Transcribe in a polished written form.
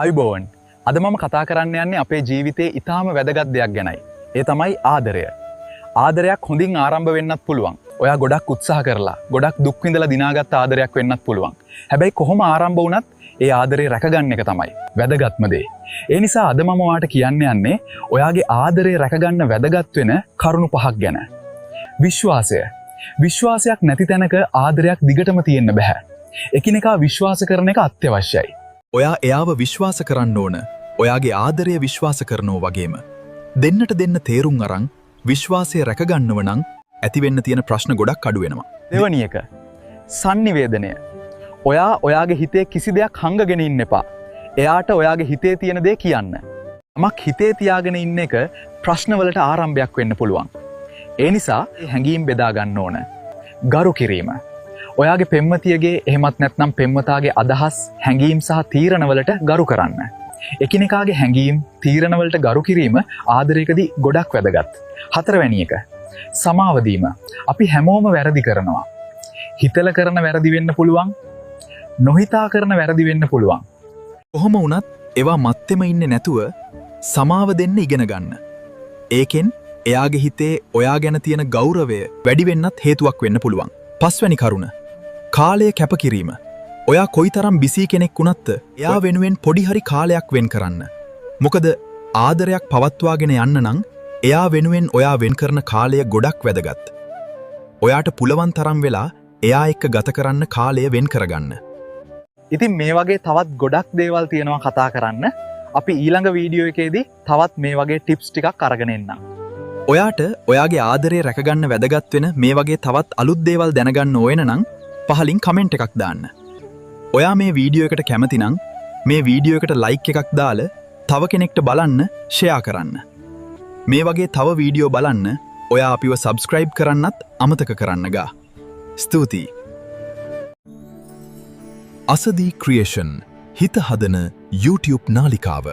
අයිබෝවන් අද මම කතා කරන්න යන්නේ අපේ ජීවිතයේ ඊටාම වැදගත් දෙයක් ගැනයි. ඒ තමයි ආදරය. ආදරයක් හොඳින් ආරම්භ වෙන්නත් පුළුවන්. ඔයා ගොඩක් උත්සාහ කරලා, ගොඩක් දුක් විඳලා දිනාගත්ත ආදරයක් වෙන්නත් පුළුවන්. හැබැයි කොහොම ආරම්භ වුණත් ඒ ආදරේ රැකගන්න එක තමයි වැදගත්ම දේ. ඒ නිසා අද මම ඔයාට කියන්න යන්නේ ඔයාගේ ආදරේ රැකගන්න වැදගත් වෙන කරුණු 5ක් ගැන. විශ්වාසය. විශ්වාසයක් නැති තැනක ආදරයක් දිගටම තියෙන්න බෑ. එකිනෙකා විශ්වාස කරන එක අත්‍යවශ්‍යයි. ඔයා එයාව විශ්වාස කරන්න ඕන. ඔයාගේ ආදරය විශ්වාස කරනෝ වගේම. දෙන්නට දෙන්න තේරුම් අරන් විශ්වාසය රැකගන්නව නම් ඇතිවෙන්න තියෙන ප්‍රශ්න ගොඩක් අඩු වෙනවා. දෙවැනි එක sannivedanaya. ඔයා ඔයාගේ හිතේ කිසි දෙයක් හංගගෙන ඉන්න එපා. එයාට ඔයාගේ හිතේ තියෙන දේ කියන්න. මක් හිතේ තියාගෙන ඉන්න එක ප්‍රශ්නවලට ආරම්භයක් වෙන්න පුළුවන්. ඒ නිසා හැඟීම් බෙදා ගන්න ඕන. ගරු කිරීම. ඔයාගේ පෙම්වතියගේ එහෙමත් නැත්නම් පෙම්වතාගේ අදහස්, හැඟීම් සහ තීරණවලට ගරු කරන්න. එකිනෙකාගේ හැඟීම්, තීරණවලට ගරු කිරීම ආදරයකදී ගොඩක් වැදගත්. හතරවැනි එක සමාව දීම. අපි හැමෝම වැරදි කරනවා. හිතලා කරන වැරදි වෙන්න පුළුවන්. නොහිතා කරන වැරදි වෙන්න පුළුවන්. කොහොම වුණත් ඒවා මත්තෙම ඉන්නේ නැතුව සමාව දෙන්න ඉගෙන ගන්න. ඒකෙන් එයාගේ හිතේ ඔයා ගැන තියෙන ගෞරවය වැඩි වෙන්නත් හේතුවක් වෙන්න පුළුවන්. පස්වැනි කරුණ කාලය කැපකිරීම. ඔයා කොයිතරම් බිසී කෙනෙක් වුණත් එයා වෙනුවෙන් පොඩි හරි කාලයක් වෙන් කරන්න. මොකද ආදරයක් පවත්වාගෙන යන්න නම් එයා වෙනුවෙන් ඔයා වෙන් කරන කාලය ගොඩක් වැදගත්. ඔයාට පුළුවන් තරම් වෙලා එයා එක්ක ගත කරන්න කාලය වෙන් කරගන්න. ඉතින් මේ වගේ තවත් ගොඩක් දේවල් තියෙනවා කතා කරන්න. අපි ඊළඟ වීඩියෝ එකේදී තවත් මේ වගේ ටිප්ස් ටිකක් අරගෙන එන්නම්. ඔයාට ඔයාගේ ආදරේ රැකගන්න වැදගත් වෙන මේ වගේ තවත් අලුත් දේවල් දැනගන්න ඕන නම් පහලින් කමෙන්ට් එකක් දාන්න. ඔයා මේ වීඩියෝ එකට කැමති නම් මේ වීඩියෝ එකට ලයික් එකක් දාලා තව කෙනෙක්ට බලන්න ෂෙයා කරන්න. මේ වගේ තව වීඩියෝ බලන්න ඔයා අපිව සබ්ස්ක්‍රයිබ් කරන්නත් අමතක කරන්න ගා. ස්තුතියි. අසදී ක්‍රියේෂන් හිත හදන YouTube නාලිකාව